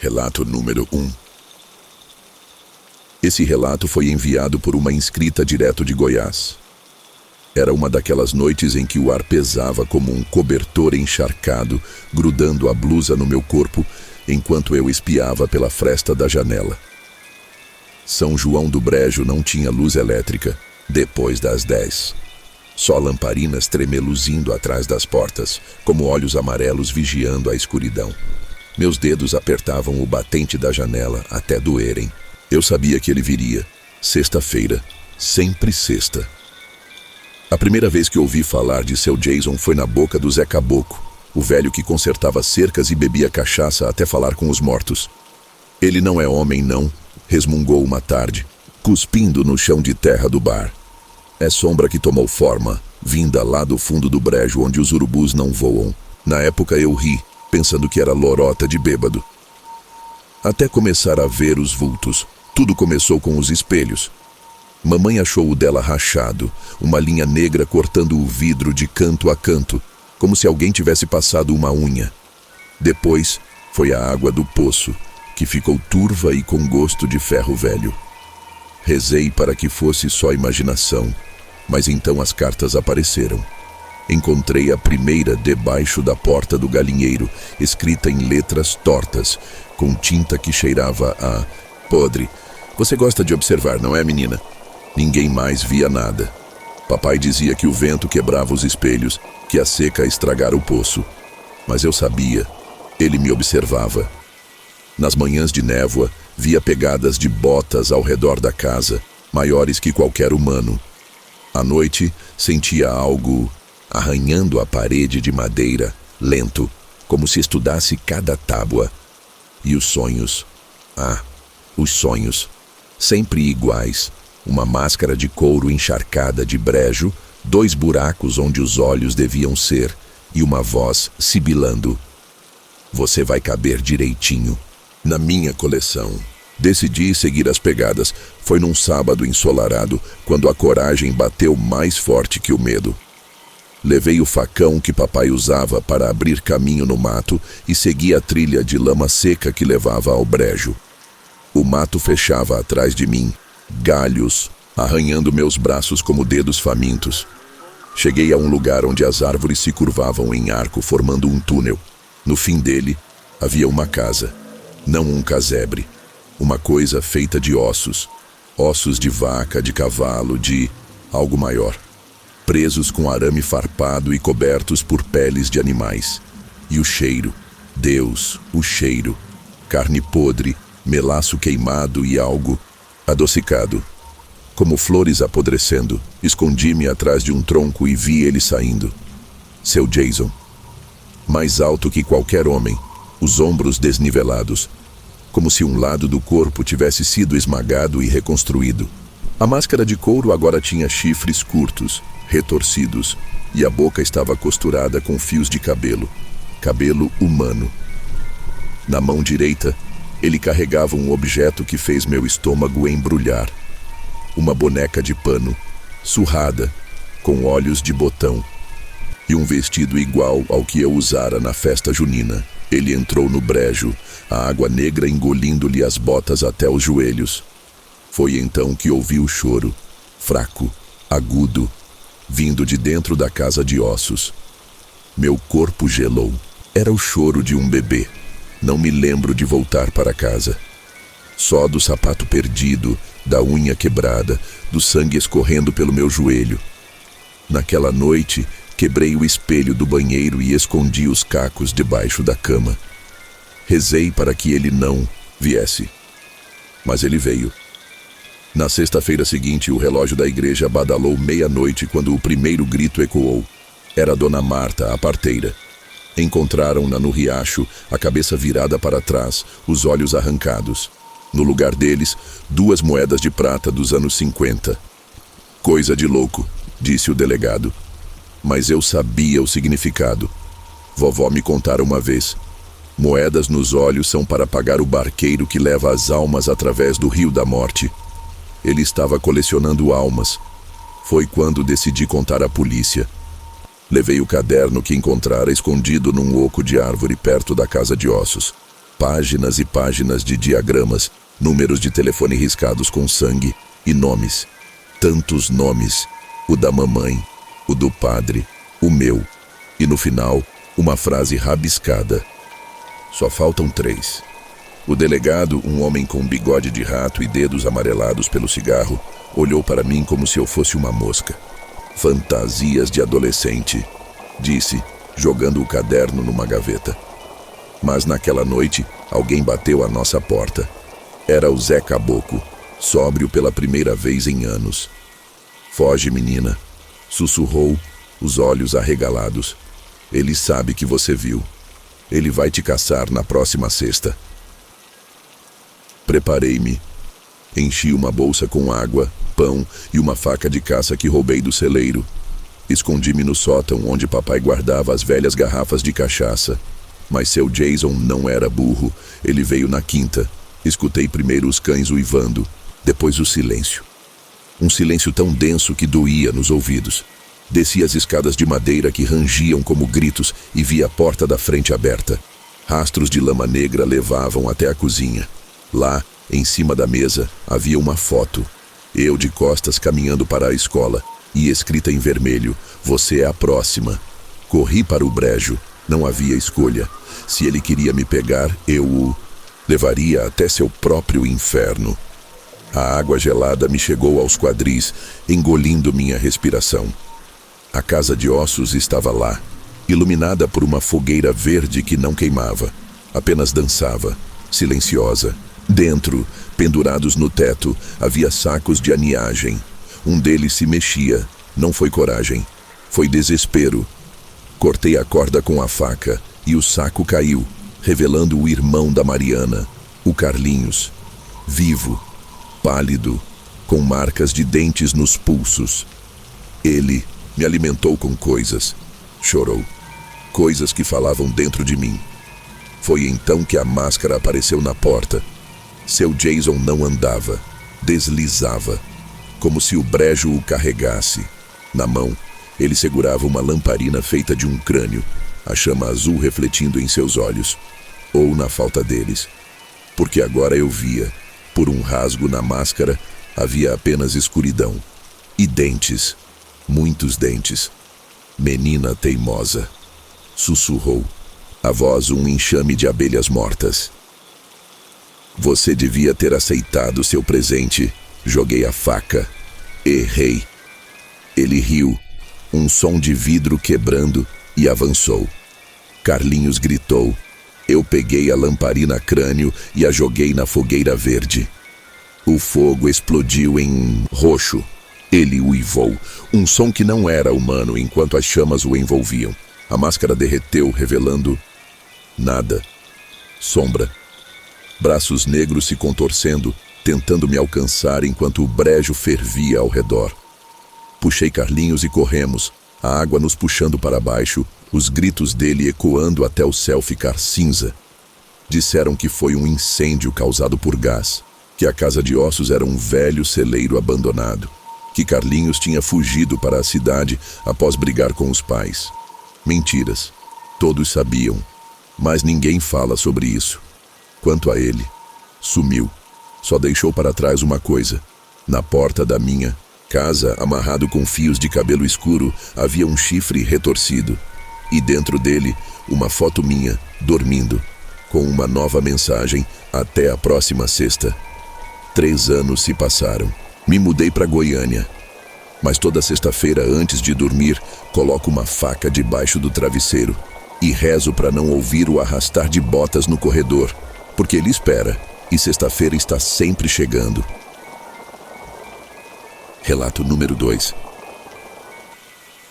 Relato número 1. Esse relato foi enviado por uma inscrita direto de Goiás. Era uma daquelas noites em que o ar pesava como um cobertor encharcado, grudando a blusa no meu corpo, enquanto eu espiava pela fresta da janela. São João do Brejo não tinha luz elétrica depois das 10. Só lamparinas tremeluzindo atrás das portas, como olhos amarelos vigiando a escuridão. Meus dedos apertavam o batente da janela até doerem. Eu sabia que ele viria. Sexta-feira. Sempre sexta. A primeira vez que ouvi falar de seu Jason foi na boca do Zé Caboclo, o velho que consertava cercas e bebia cachaça até falar com os mortos. Ele não é homem, não, resmungou uma tarde, cuspindo no chão de terra do bar. É sombra que tomou forma, vinda lá do fundo do brejo onde os urubus não voam. Na época eu ri, pensando que era lorota de bêbado. Até começar a ver os vultos. Tudo começou com os espelhos. Mamãe achou o dela rachado, uma linha negra cortando o vidro de canto a canto, como se alguém tivesse passado uma unha. Depois foi a água do poço, que ficou turva e com gosto de ferro velho. Rezei para que fosse só imaginação, mas então as cartas apareceram. Encontrei a primeira debaixo da porta do galinheiro, escrita em letras tortas, com tinta que cheirava a podre. Você gosta de observar, não é, menina? Ninguém mais via nada. Papai dizia que o vento quebrava os espelhos, que a seca estragara o poço. Mas eu sabia. Ele me observava. Nas manhãs de névoa, via pegadas de botas ao redor da casa, maiores que qualquer humano. À noite, sentia algo arranhando a parede de madeira, lento, como se estudasse cada tábua. E os sonhos? Os sonhos. Sempre iguais. Uma máscara de couro encharcada de brejo, 2 buracos onde os olhos deviam ser, e uma voz sibilando. Você vai caber direitinho na minha coleção. Decidi seguir as pegadas. Foi num sábado ensolarado, quando a coragem bateu mais forte que o medo. Levei o facão que papai usava para abrir caminho no mato e segui a trilha de lama seca que levava ao brejo. O mato fechava atrás de mim, galhos arranhando meus braços como dedos famintos. Cheguei a um lugar onde as árvores se curvavam em arco formando um túnel. No fim dele, havia uma casa. Não um casebre. Uma coisa feita de ossos. Ossos de vaca, de cavalo, de algo maior. Presos com arame farpado e cobertos por peles de animais. E o cheiro. Deus, o cheiro. Carne podre, melaço queimado e algo adocicado. Como flores apodrecendo, escondi-me atrás de um tronco e vi ele saindo. Seu Jason. Mais alto que qualquer homem, os ombros desnivelados, como se um lado do corpo tivesse sido esmagado e reconstruído. A máscara de couro agora tinha chifres curtos, retorcidos, e a boca estava costurada com fios de cabelo humano. Na mão direita, ele carregava um objeto que fez meu estômago embrulhar. Uma boneca de pano, surrada, com olhos de botão, e um vestido igual ao que eu usara na festa junina. Ele entrou no brejo, a água negra engolindo-lhe as botas até os joelhos. Foi então que ouvi o choro, fraco, agudo, vindo de dentro da casa de ossos. Meu corpo gelou. Era o choro de um bebê. Não me lembro de voltar para casa. Só do sapato perdido, da unha quebrada, do sangue escorrendo pelo meu joelho. Naquela noite, quebrei o espelho do banheiro e escondi os cacos debaixo da cama. Rezei para que ele não viesse. Mas ele veio. Na sexta-feira seguinte, o relógio da igreja badalou meia-noite quando o primeiro grito ecoou. Era Dona Marta, a parteira. Encontraram-na no riacho, a cabeça virada para trás, os olhos arrancados. No lugar deles, 2 moedas de prata dos anos 50. Coisa de louco, disse o delegado. Mas eu sabia o significado. Vovó me contara uma vez. Moedas nos olhos são para pagar o barqueiro que leva as almas através do rio da morte. Ele estava colecionando almas. Foi quando decidi contar à polícia. Levei o caderno que encontrara escondido num oco de árvore perto da casa de ossos. Páginas e páginas de diagramas, números de telefone riscados com sangue e nomes. Tantos nomes. O da mamãe, o do padre, o meu. E no final, uma frase rabiscada. Só faltam 3. O delegado, um homem com bigode de rato e dedos amarelados pelo cigarro, olhou para mim como se eu fosse uma mosca. Fantasias de adolescente, disse, jogando o caderno numa gaveta. Mas naquela noite, alguém bateu à nossa porta. Era o Zé Caboclo, sóbrio pela primeira vez em anos. Foge, menina, sussurrou, os olhos arregalados. Ele sabe que você viu. Ele vai te caçar na próxima sexta. Preparei-me. Enchi uma bolsa com água, pão e uma faca de caça que roubei do celeiro. Escondi-me no sótão onde papai guardava as velhas garrafas de cachaça. Mas seu Jason não era burro. Ele veio na quinta. Escutei primeiro os cães uivando, depois o silêncio. Um silêncio tão denso que doía nos ouvidos. Desci as escadas de madeira que rangiam como gritos e vi a porta da frente aberta. Rastros de lama negra levavam até a cozinha. Lá, em cima da mesa, havia uma foto. Eu de costas caminhando para a escola e escrita em vermelho, você é a próxima. Corri para o brejo, não havia escolha. Se ele queria me pegar, eu o levaria até seu próprio inferno. A água gelada me chegou aos quadris, engolindo minha respiração. A casa de ossos estava lá, iluminada por uma fogueira verde que não queimava, apenas dançava, silenciosa. Dentro, pendurados no teto, havia sacos de aninhagem. Um deles se mexia. Não foi coragem, foi desespero. Cortei a corda com a faca e o saco caiu, revelando o irmão da Mariana, o Carlinhos, vivo, pálido, com marcas de dentes nos pulsos. Ele me alimentou com coisas, chorou, coisas que falavam dentro de mim. Foi então que a máscara apareceu na porta. Seu Jason não andava, deslizava, como se o brejo o carregasse. Na mão, ele segurava uma lamparina feita de um crânio, a chama azul refletindo em seus olhos, ou na falta deles. Porque agora eu via, por um rasgo na máscara, havia apenas escuridão. E dentes, muitos dentes. Menina teimosa, sussurrou, a voz um enxame de abelhas mortas. Você devia ter aceitado seu presente. Joguei a faca. Errei. Ele riu, um som de vidro quebrando, e avançou. Carlinhos gritou. Eu peguei a lamparina crânio e a joguei na fogueira verde. O fogo explodiu em roxo. Ele uivou, um som que não era humano enquanto as chamas o envolviam. A máscara derreteu, revelando nada. Sombra. Braços negros se contorcendo, tentando me alcançar enquanto o brejo fervia ao redor. Puxei Carlinhos e corremos, a água nos puxando para baixo, os gritos dele ecoando até o céu ficar cinza. Disseram que foi um incêndio causado por gás, que a casa de ossos era um velho celeiro abandonado, que Carlinhos tinha fugido para a cidade após brigar com os pais. Mentiras. Todos sabiam, mas ninguém fala sobre isso. Quanto a ele, sumiu. Só deixou para trás uma coisa. Na porta da minha casa, amarrado com fios de cabelo escuro, havia um chifre retorcido. E dentro dele, uma foto minha, dormindo, com uma nova mensagem: até a próxima sexta. 3 anos se passaram. Me mudei para Goiânia. Mas toda sexta-feira, antes de dormir, coloco uma faca debaixo do travesseiro e rezo para não ouvir o arrastar de botas no corredor, porque ele espera, e sexta-feira está sempre chegando. Relato número 2.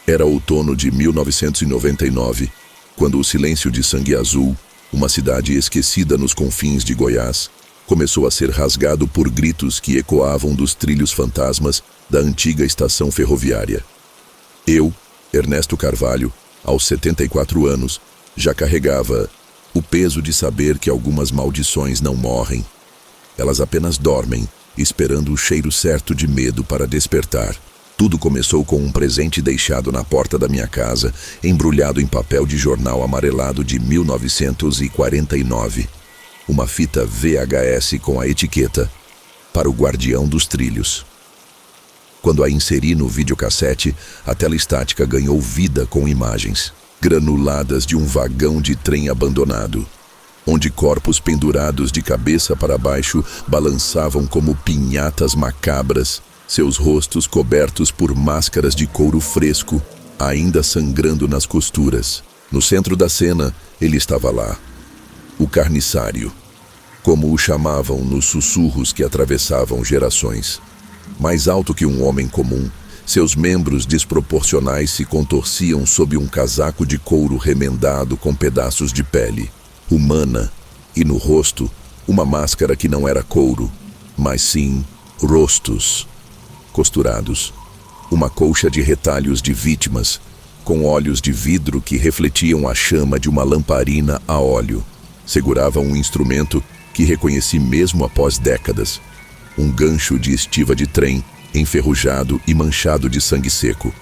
Era outono de 1999, quando o silêncio de Sangue Azul, uma cidade esquecida nos confins de Goiás, começou a ser rasgado por gritos que ecoavam dos trilhos fantasmas da antiga estação ferroviária. Eu, Ernesto Carvalho, aos 74 anos, já carregava o peso de saber que algumas maldições não morrem. Elas apenas dormem, esperando o cheiro certo de medo para despertar. Tudo começou com um presente deixado na porta da minha casa, embrulhado em papel de jornal amarelado de 1949. uma fita VHS com a etiqueta "Para o Guardião dos Trilhos". Quando a inseri no videocassete, a tela estática ganhou vida com imagens granuladas de um vagão de trem abandonado, onde corpos pendurados de cabeça para baixo balançavam como pinhatas macabras, seus rostos cobertos por máscaras de couro fresco, ainda sangrando nas costuras. No centro da cena, ele estava lá, o carniçário, como o chamavam nos sussurros que atravessavam gerações. Mais alto que um homem comum, seus membros desproporcionais se contorciam sob um casaco de couro remendado com pedaços de pele humana, e no rosto, uma máscara que não era couro, mas sim rostos costurados. Uma colcha de retalhos de vítimas, com olhos de vidro que refletiam a chama de uma lamparina a óleo. Segurava um instrumento que reconheci mesmo após décadas. Um gancho de estiva de trem, enferrujado e manchado de sangue seco.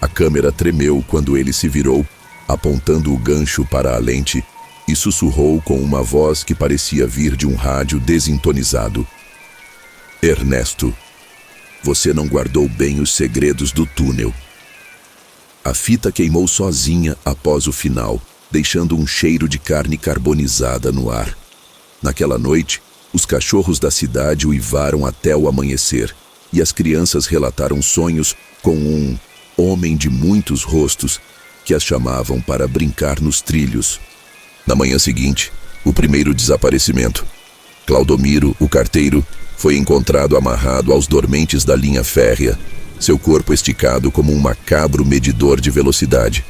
A câmera tremeu quando ele se virou, apontando o gancho para a lente, e sussurrou com uma voz que parecia vir de um rádio desintonizado: "Ernesto, você não guardou bem os segredos do túnel." A fita queimou sozinha após o final, deixando um cheiro de carne carbonizada no ar. Naquela noite, os cachorros da cidade uivaram até o amanhecer, e as crianças relataram sonhos com um homem de muitos rostos que as chamavam para brincar nos trilhos. Na manhã seguinte, o primeiro desaparecimento. Claudomiro, o carteiro, foi encontrado amarrado aos dormentes da linha férrea, seu corpo esticado como um macabro medidor de velocidade.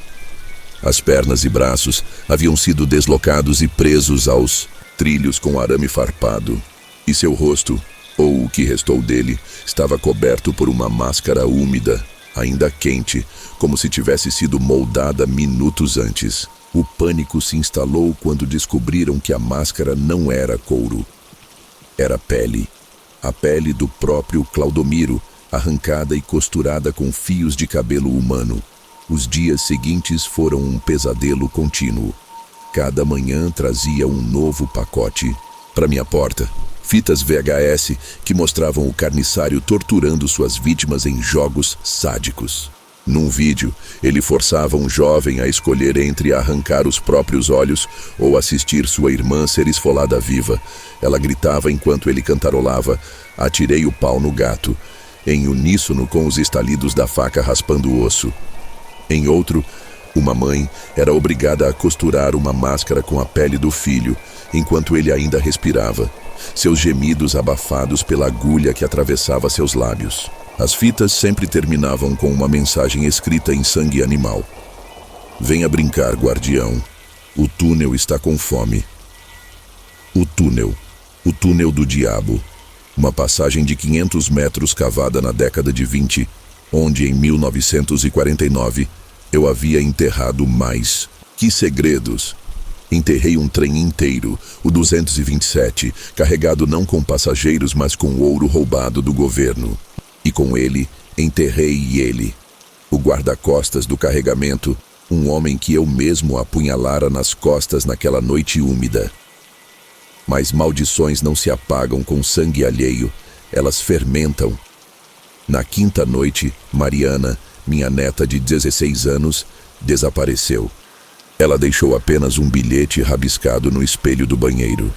As pernas e braços haviam sido deslocados e presos aos trilhos com arame farpado, e seu rosto, ou o que restou dele, estava coberto por uma máscara úmida, ainda quente, como se tivesse sido moldada minutos antes. O pânico se instalou quando descobriram que a máscara não era couro. Era pele. A pele do próprio Claudomiro, arrancada e costurada com fios de cabelo humano. Os dias seguintes foram um pesadelo contínuo. Cada manhã trazia um novo pacote para minha porta. Fitas VHS que mostravam o carniçário torturando suas vítimas em jogos sádicos. Num vídeo, ele forçava um jovem a escolher entre arrancar os próprios olhos ou assistir sua irmã ser esfolada viva. Ela gritava enquanto ele cantarolava: "Atirei o pau no gato", em uníssono com os estalidos da faca raspando o osso. Em outro, uma mãe era obrigada a costurar uma máscara com a pele do filho, enquanto ele ainda respirava, seus gemidos abafados pela agulha que atravessava seus lábios. As fitas sempre terminavam com uma mensagem escrita em sangue animal: "Venha brincar, guardião. O túnel está com fome." O túnel do diabo. Uma passagem de 500 metros cavada na década de 20, onde em 1949 eu havia enterrado mais. Que segredos! Enterrei um trem inteiro, o 227, carregado não com passageiros, mas com ouro roubado do governo. E com ele, enterrei ele, o guarda-costas do carregamento, um homem que eu mesmo apunhalara nas costas naquela noite úmida. Mas maldições não se apagam com sangue alheio, elas fermentam. Na quinta noite, Mariana, minha neta de 16 anos, desapareceu. Ela deixou apenas um bilhete rabiscado no espelho do banheiro: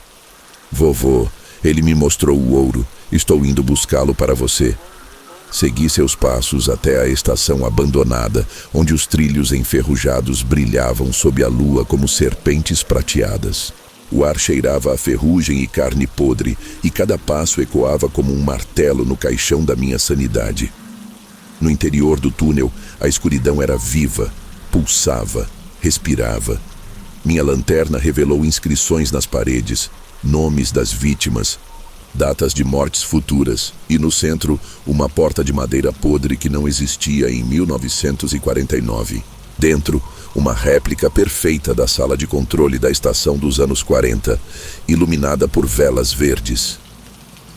"Vovô, ele me mostrou o ouro, estou indo buscá-lo para você." Segui seus passos até a estação abandonada, onde os trilhos enferrujados brilhavam sob a lua como serpentes prateadas. O ar cheirava a ferrugem e carne podre, e cada passo ecoava como um martelo no caixão da minha sanidade. No interior do túnel, a escuridão era viva, pulsava, respirava. Minha lanterna revelou inscrições nas paredes, nomes das vítimas, datas de mortes futuras, e no centro, uma porta de madeira podre que não existia em 1949. Dentro, uma réplica perfeita da sala de controle da estação dos anos 40, iluminada por velas verdes.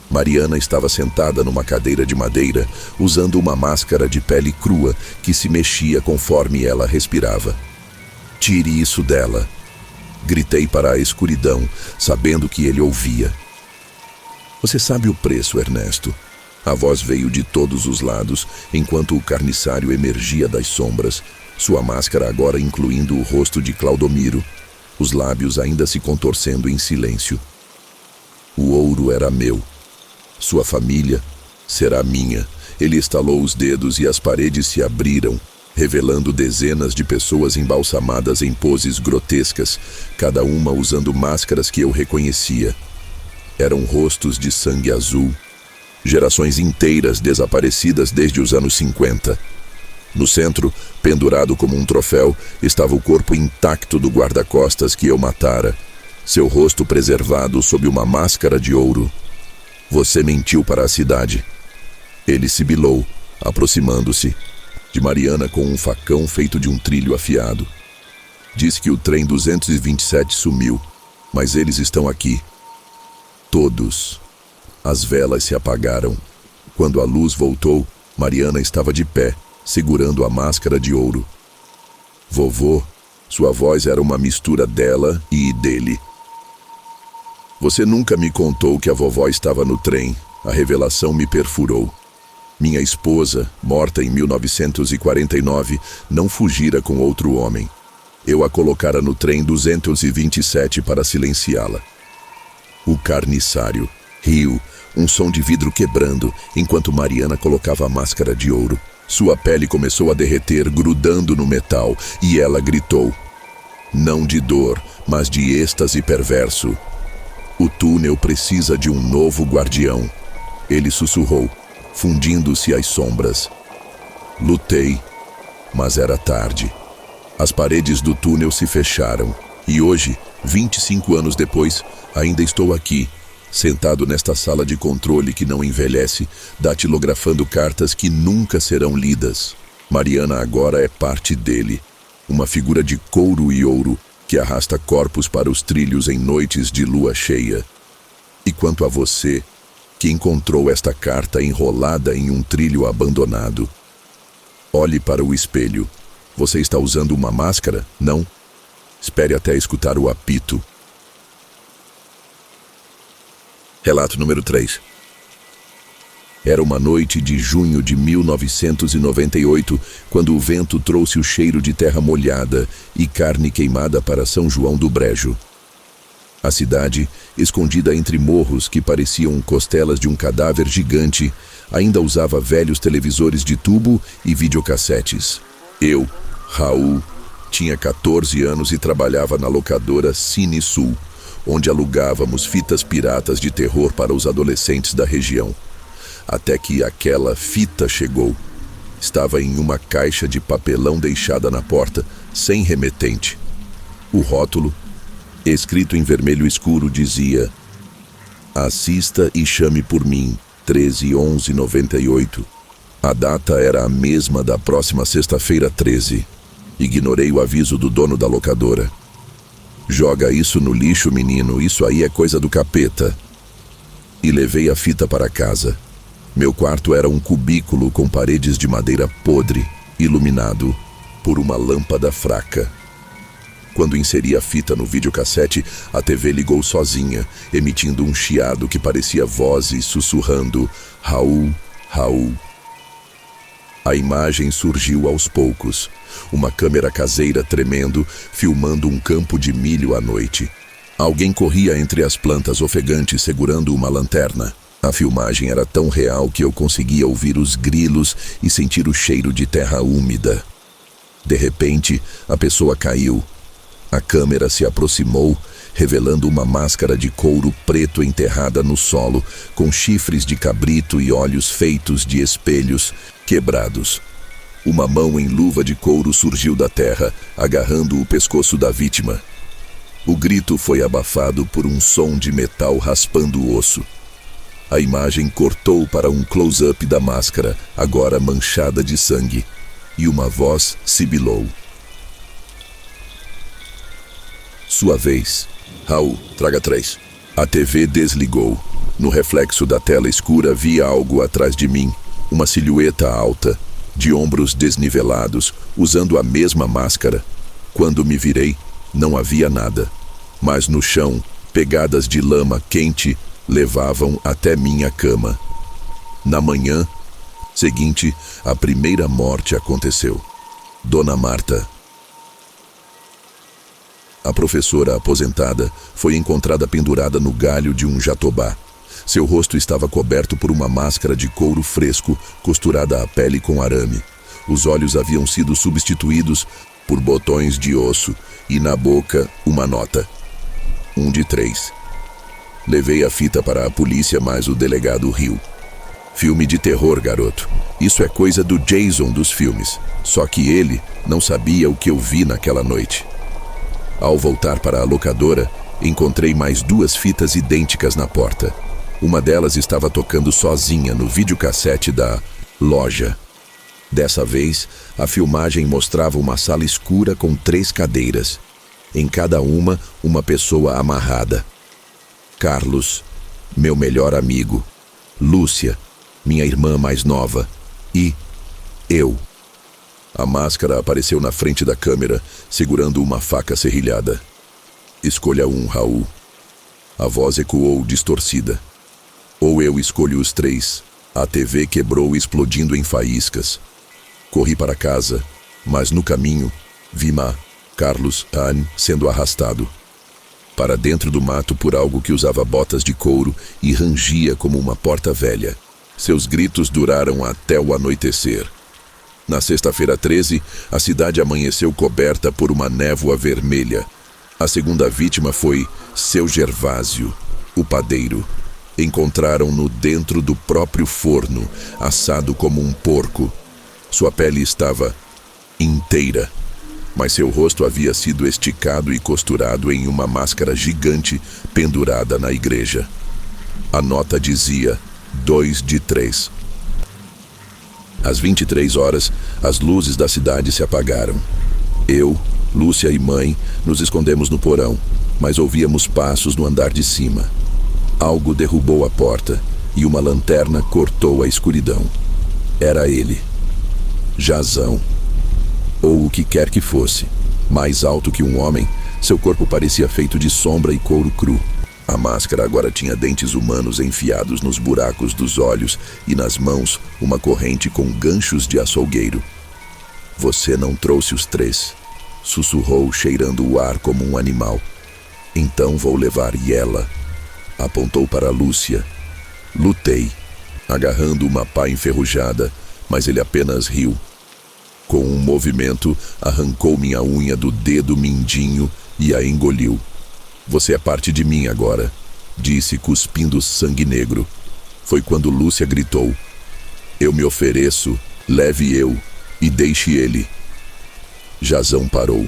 Mariana estava sentada numa cadeira de madeira, usando uma máscara de pele crua que se mexia conforme ela respirava. "Tire isso dela." Gritei para a escuridão, sabendo que ele ouvia. Você sabe o preço, Ernesto. A voz veio de todos os lados, enquanto o carniçário emergia das sombras, sua máscara agora incluindo o rosto de Claudomiro, os lábios ainda se contorcendo em silêncio. O ouro era meu. Sua família será minha. Ele estalou os dedos e as paredes se abriram, revelando dezenas de pessoas embalsamadas em poses grotescas, cada uma usando máscaras que eu reconhecia. Eram rostos de sangue azul, gerações inteiras desaparecidas desde os anos 50. No centro, pendurado como um troféu, estava o corpo intacto do guarda-costas que eu matara, seu rosto preservado sob uma máscara de ouro. Você mentiu para a cidade. Ele sibilou, aproximando-se de Mariana com um facão feito de um trilho afiado. Disse que o trem 227 sumiu, mas eles estão aqui. Todos. As velas se apagaram. Quando a luz voltou, Mariana estava de pé, segurando a máscara de ouro. Vovô, sua voz era uma mistura dela e dele. Você nunca me contou que a vovó estava no trem. A revelação me perfurou. Minha esposa, morta em 1949, não fugira com outro homem. Eu a colocara no trem 227 para silenciá-la. O carniçário riu, um som de vidro quebrando, enquanto Mariana colocava a máscara de ouro. Sua pele começou a derreter, grudando no metal, e ela gritou. Não de dor, mas de êxtase perverso. O túnel precisa de um novo guardião. Ele sussurrou, fundindo-se às sombras. Lutei, mas era tarde. As paredes do túnel se fecharam, e hoje, 25 anos depois, ainda estou aqui, sentado nesta sala de controle que não envelhece, datilografando cartas que nunca serão lidas. Mariana agora é parte dele, uma figura de couro e ouro que arrasta corpos para os trilhos em noites de lua cheia. E quanto a você, que encontrou esta carta enrolada em um trilho abandonado, olhe para o espelho. Você está usando uma máscara? Não? Espere até escutar o apito. Relato número 3. Era uma noite de junho de 1998, quando o vento trouxe o cheiro de terra molhada e carne queimada para São João do Brejo. A cidade, escondida entre morros que pareciam costelas de um cadáver gigante, ainda usava velhos televisores de tubo e videocassetes. Eu, Raul, tinha 14 anos e trabalhava na locadora Cine Sul, onde alugávamos fitas piratas de terror para os adolescentes da região. Até que aquela fita chegou. Estava em uma caixa de papelão deixada na porta, sem remetente. O rótulo, escrito em vermelho escuro, dizia: Assista e chame por mim, 13/11/98. A data era a mesma da próxima sexta-feira 13. Ignorei o aviso do dono da locadora. Joga isso no lixo, menino, isso aí é coisa do capeta. E levei a fita para casa. Meu quarto era um cubículo com paredes de madeira podre, iluminado por uma lâmpada fraca. Quando inseri a fita no videocassete, a TV ligou sozinha, emitindo um chiado que parecia vozes sussurrando: Raul, Raul. A imagem surgiu aos poucos. Uma câmera caseira tremendo, filmando um campo de milho à noite. Alguém corria entre as plantas ofegantes segurando uma lanterna. A filmagem era tão real que eu conseguia ouvir os grilos e sentir o cheiro de terra úmida. De repente, a pessoa caiu. A câmera se aproximou, revelando uma máscara de couro preto enterrada no solo, com chifres de cabrito e olhos feitos de espelhos quebrados. Uma mão em luva de couro surgiu da terra, agarrando o pescoço da vítima. O grito foi abafado por um som de metal raspando o osso. A imagem cortou para um close-up da máscara, agora manchada de sangue, e uma voz sibilou. Sua vez. Raul, traga 3. A TV desligou. No reflexo da tela escura vi algo atrás de mim, uma silhueta alta, de ombros desnivelados, usando a mesma máscara. Quando me virei, não havia nada. mas no chão, pegadas de lama quente levavam até minha cama. Na manhã seguinte, a primeira morte aconteceu. Dona Marta, a professora aposentada, foi encontrada pendurada no galho de um jatobá. Seu rosto estava coberto por uma máscara de couro fresco, costurada à pele com arame. Os olhos haviam sido substituídos por botões de osso e na boca uma nota. 1 de 3. Levei a fita para a polícia, mas o delegado riu. Filme de terror, garoto. Isso é coisa do Jason dos filmes. Só que ele não sabia o que eu vi naquela noite. Ao voltar para a locadora, encontrei mais 2 fitas idênticas na porta. Uma delas estava tocando sozinha no videocassete da loja. Dessa vez, a filmagem mostrava uma sala escura com 3 cadeiras. Em cada uma pessoa amarrada. Carlos, meu melhor amigo. Lúcia, minha irmã mais nova. E eu. A máscara apareceu na frente da câmera, segurando uma faca serrilhada. Escolha um, Raul. A voz ecoou distorcida. Ou eu escolho os 3. A TV quebrou explodindo em faíscas. Corri para casa, mas no caminho, vi Carlos Anne sendo arrastado para dentro do mato por algo que usava botas de couro e rangia como uma porta velha. Seus gritos duraram até o anoitecer. Na sexta-feira 13, a cidade amanheceu coberta por uma névoa vermelha. A segunda vítima foi seu Gervásio, o padeiro. Encontraram-no dentro do próprio forno, assado como um porco. Sua pele estava inteira, mas seu rosto havia sido esticado e costurado em uma máscara gigante pendurada na igreja. A nota dizia 2 de 3. Às 23 horas, as luzes da cidade se apagaram. Eu, Lúcia e mãe nos escondemos no porão, mas ouvíamos passos no andar de cima. Algo derrubou a porta e uma lanterna cortou a escuridão. Era ele. Jazão. Ou o que quer que fosse. Mais alto que um homem, seu corpo parecia feito de sombra e couro cru. A máscara agora tinha dentes humanos enfiados nos buracos dos olhos e nas mãos uma corrente com ganchos de açougueiro. Você não trouxe os 3, sussurrou, cheirando o ar como um animal. Então vou levar ela. Apontou para Lúcia. Lutei, agarrando uma pá enferrujada, mas ele apenas riu. Com um movimento, arrancou minha unha do dedo mindinho e a engoliu. Você é parte de mim agora, disse, cuspindo sangue negro. Foi quando Lúcia gritou. Eu me ofereço, leve eu e deixe ele. Jazão parou.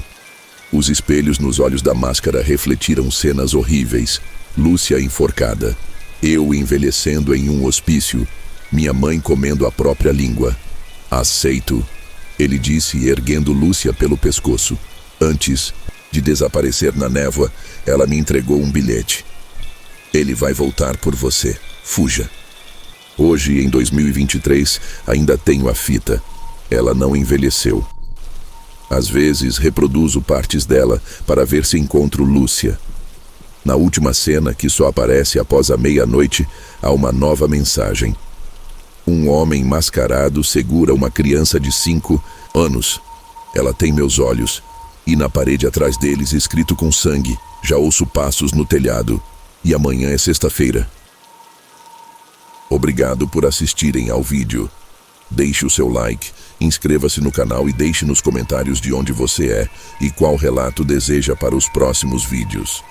Os espelhos nos olhos da máscara refletiram cenas horríveis. Lúcia enforcada, eu envelhecendo em um hospício, minha mãe comendo a própria língua. Aceito, ele disse, erguendo Lúcia pelo pescoço. Antes de desaparecer na névoa, ela me entregou um bilhete. Ele vai voltar por você. Fuja. Hoje, em 2023, ainda tenho a fita. Ela não envelheceu. Às vezes, reproduzo partes dela para ver se encontro Lúcia. Na última cena, que só aparece após a meia-noite, há uma nova mensagem. Um homem mascarado segura uma criança de 5 anos. Ela tem meus olhos. E na parede atrás deles, escrito com sangue, já ouço passos no telhado. E amanhã é sexta-feira. Obrigado por assistirem ao vídeo. Deixe o seu like, inscreva-se no canal e deixe nos comentários de onde você é e qual relato deseja para os próximos vídeos.